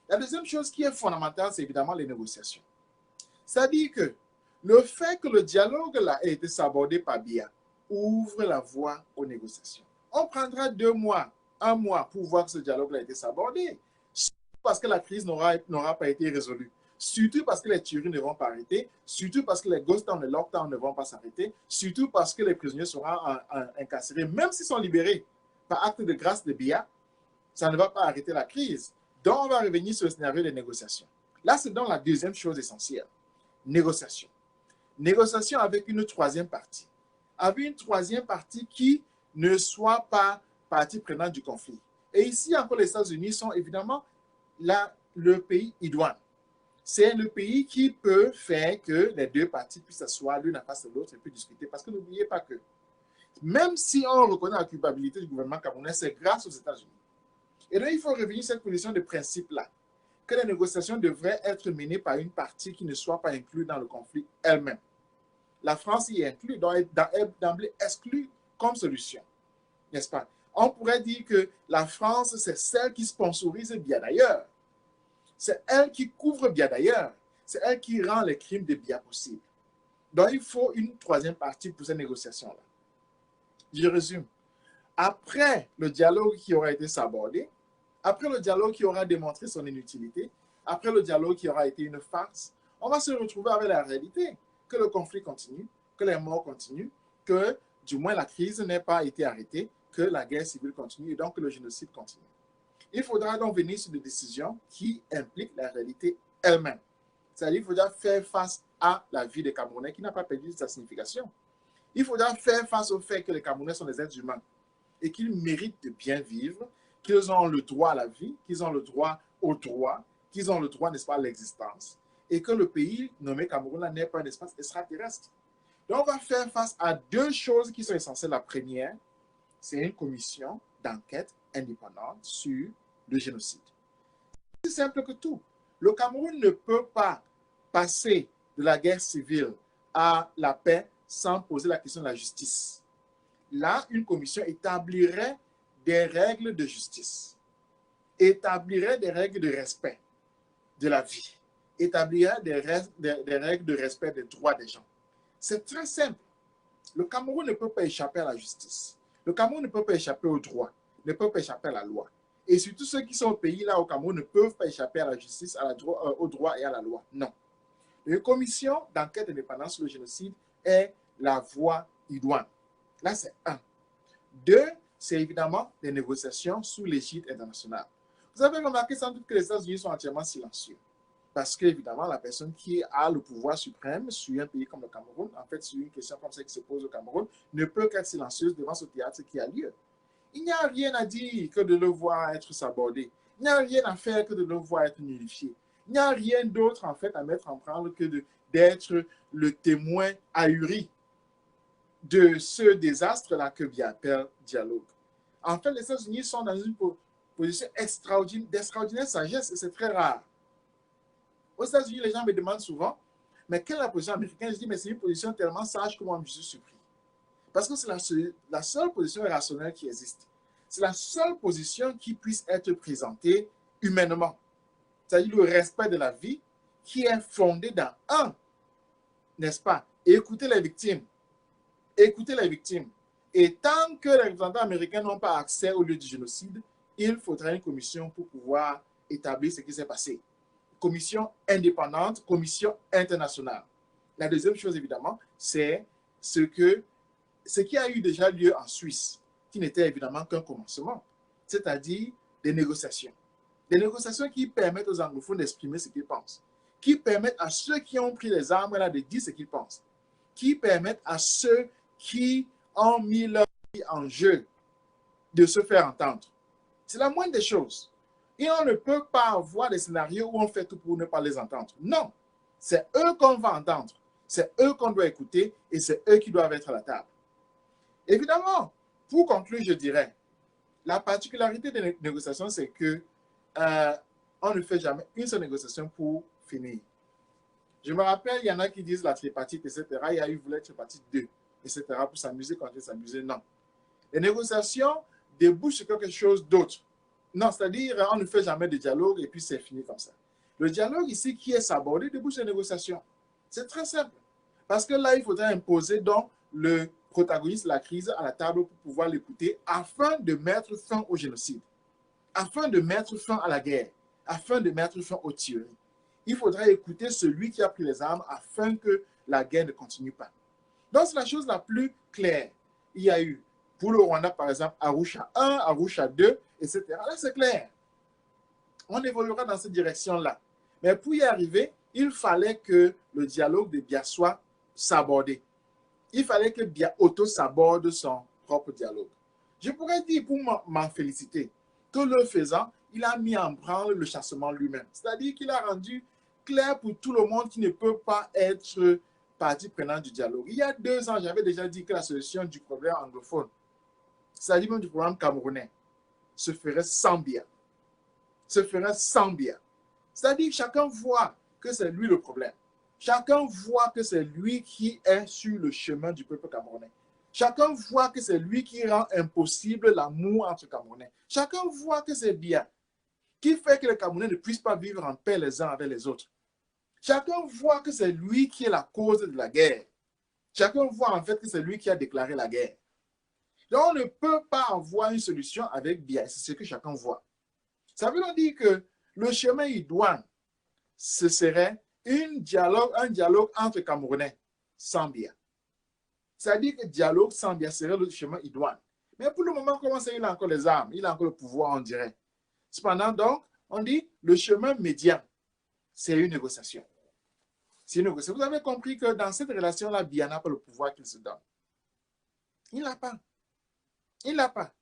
la deuxième chose qui est fondamentale, c'est évidemment les négociations. C'est-à-dire que le fait que le dialogue là ait été sabordé par Biya ouvre la voie aux négociations. On prendra 2 mois, 1 mois pour voir que ce dialogue a été sabordé. Surtout parce que la crise n'aura pas été résolue. Surtout parce que les tueries ne vont pas arrêter. Surtout parce que les ghost towns et lockdowns ne vont pas s'arrêter. Surtout parce que les prisonniers seront incarcérés, même s'ils sont libérés par acte de grâce de Biya, ça ne va pas arrêter la crise. Donc, on va revenir sur le scénario des négociations. Là, c'est donc la deuxième chose essentielle. Négociation. Négociation avec une troisième partie. Avec une troisième partie qui ne soit pas partie prenante du conflit. Et ici, encore, les États-Unis sont évidemment le pays idoine. C'est le pays qui peut faire que les deux parties puissent s'asseoir l'une en face de l'autre et puis discuter. Parce que n'oubliez pas que même si on reconnaît la culpabilité du gouvernement camerounais, c'est grâce aux États-Unis. Et donc, il faut revenir à cette position de principe-là, que les négociations devraient être menées par une partie qui ne soit pas inclue dans le conflit elle-même. La France y est inclue, donc est d'emblée exclue comme solution, n'est-ce pas? On pourrait dire que la France, c'est celle qui sponsorise bien d'ailleurs. C'est elle qui couvre bien d'ailleurs. C'est elle qui rend les crimes de bien possibles. Donc, il faut une troisième partie pour ces négociations-là. Je résume. Après le dialogue qui aura été sabordé, après le dialogue qui aura démontré son inutilité, après le dialogue qui aura été une farce, on va se retrouver avec la réalité que le conflit continue, que les morts continuent, que du moins la crise n'ait pas été arrêtée, que la guerre civile continue et donc que le génocide continue. Il faudra donc venir sur des décisions qui impliquent la réalité elle-même. C'est-à-dire qu'il faudra faire face à la vie des Camerounais qui n'a pas perdu sa signification. Il faudra faire face au fait que les Camerounais sont des êtres humains et qu'ils méritent de bien vivre, qu'ils ont le droit à la vie, qu'ils ont le droit au droit, qu'ils ont le droit, n'est-ce pas, à l'existence, et que le pays nommé Cameroun n'est pas un espace extraterrestre. Donc, on va faire face à deux choses qui sont essentielles. La première, c'est une commission d'enquête indépendante sur le génocide. C'est simple que tout. Le Cameroun ne peut pas passer de la guerre civile à la paix sans poser la question de la justice. Là, une commission établirait des règles de justice, établirait des règles de respect de la vie, établirait des règles de respect des droits des gens. C'est très simple. Le Cameroun ne peut pas échapper à la justice. Le Cameroun ne peut pas échapper au droit, ne peut pas échapper à la loi. Et surtout ceux qui sont au pays là au Cameroun ne peuvent pas échapper à la justice, au droit et à la loi. Non. Une commission d'enquête indépendante sur le génocide est la voie idoine. Là, c'est un. Deux, c'est évidemment les négociations sous l'égide internationale. Vous avez remarqué sans doute que les États-Unis sont entièrement silencieux. Parce qu'évidemment, la personne qui a le pouvoir suprême sur un pays comme le Cameroun, en fait, sur une question comme celle qui se pose au Cameroun, ne peut qu'être silencieuse devant ce théâtre qui a lieu. Il n'y a rien à dire que de le voir être sabordé. Il n'y a rien à faire que de le voir être nullifié. Il n'y a rien d'autre, en fait, à mettre en branle que d'être le témoin ahuri de ce désastre-là que bien appelle dialogue. En fait, les États-Unis sont dans une position d'extraordinaire sagesse et c'est très rare. Aux États-Unis, les gens me demandent souvent, mais quelle est la position américaine? Je dis, mais c'est une position tellement sage que moi, je suis surpris. Parce que c'est la seule position rationnelle qui existe. C'est la seule position qui puisse être présentée humainement. C'est-à-dire le respect de la vie qui est fondé dans n'est-ce pas? Écoutez les victimes. Écoutez les victimes. Et tant que les représentants américains n'ont pas accès au lieu du génocide, il faudra une commission pour pouvoir établir ce qui s'est passé. Commission indépendante, commission internationale. La deuxième chose, évidemment, c'est ce qui a eu déjà lieu en Suisse, qui n'était évidemment qu'un commencement, c'est-à-dire des négociations. Des négociations qui permettent aux anglophones d'exprimer ce qu'ils pensent, qui permettent à ceux qui ont pris les armes là de dire ce qu'ils pensent, qui permettent à ceux qui ont mis leur vie en jeu de se faire entendre. C'est la moindre des choses. Et on ne peut pas avoir des scénarios où on fait tout pour ne pas les entendre. Non, c'est eux qu'on va entendre, c'est eux qu'on doit écouter et c'est eux qui doivent être à la table. Évidemment, pour conclure, je dirais, la particularité des négociations, c'est que on ne fait jamais une seule négociation pour finir. Je me rappelle, il y en a qui disent la tripartite, etc. Il y a eu voulu tripartite 2, etc. pour s'amuser quand ils s'amusaient. Non. Les négociations débouchent sur quelque chose d'autre. Non, c'est-à-dire, on ne fait jamais de dialogue et puis c'est fini comme ça. Le dialogue ici qui est sabordé débouche sur les négociations. C'est très simple. Parce que là, il faudrait imposer donc le protagoniste de la crise à la table pour pouvoir l'écouter afin de mettre fin au génocide, afin de mettre fin à la guerre, afin de mettre fin aux tueries. Il faudrait écouter celui qui a pris les armes afin que la guerre ne continue pas. Donc, c'est la chose la plus claire. Il y a eu, pour le Rwanda, par exemple, Arusha 1, Arusha 2, etc. Là, c'est clair. On évoluera dans cette direction-là. Mais pour y arriver, il fallait que le dialogue de Bia soit sabordé. Il fallait que Bia auto-saborde son propre dialogue. Je pourrais dire pour m'en féliciter que le faisant, il a mis en branle le chassement lui-même. C'est-à-dire qu'il a rendu clair pour tout le monde qui ne peut pas être partie prenante du dialogue. Il y a 2 ans, j'avais déjà dit que la solution du problème anglophone, c'est-à-dire même du problème camerounais, se ferait sans Bia. Se ferait sans Bia. C'est-à-dire que chacun voit que c'est lui le problème. Chacun voit que c'est lui qui est sur le chemin du peuple camerounais. Chacun voit que c'est lui qui rend impossible l'amour entre Camerounais. Chacun voit que c'est Bia qui fait que les Camerounais ne puissent pas vivre en paix les uns avec les autres. Chacun voit que c'est lui qui est la cause de la guerre. Chacun voit en fait que c'est lui qui a déclaré la guerre. Donc on ne peut pas avoir une solution avec Bia. C'est ce que chacun voit. Ça veut dire que le chemin idoine, ce serait un dialogue entre Camerounais sans Bia. C'est-à-dire que dialogue sans Bia serait le chemin idoine. Mais pour le moment, comment ça, il a encore les armes, il a encore le pouvoir, on dirait. Cependant, donc, on dit le chemin médian, c'est une négociation. C'est une négociation. Vous avez compris que dans cette relation-là, Bia n'a pas le pouvoir qu'il se donne. Il n'a pas. Il n'a pas.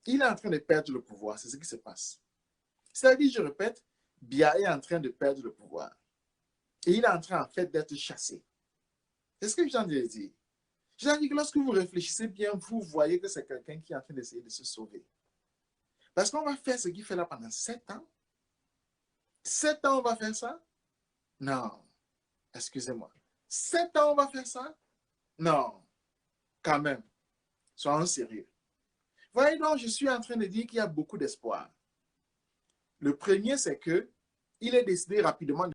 Il est en train de perdre le pouvoir. C'est ce qui se passe. C'est-à-dire, je répète, Bia est en train de perdre le pouvoir. Et il est en train, en fait, d'être chassé. C'est ce que je viens de dire. Je veux dire que lorsque vous réfléchissez bien, vous voyez que c'est quelqu'un qui est en train d'essayer de se sauver. Parce qu'on va faire ce qu'il fait là pendant 7 ans. 7 ans, on va faire ça? Non. Excusez-moi. 7 ans, on va faire ça? Non. Quand même. Soyons sérieux. Voyez donc, je suis en train de dire qu'il y a beaucoup d'espoir. Le premier, c'est qu'il est décidé rapidement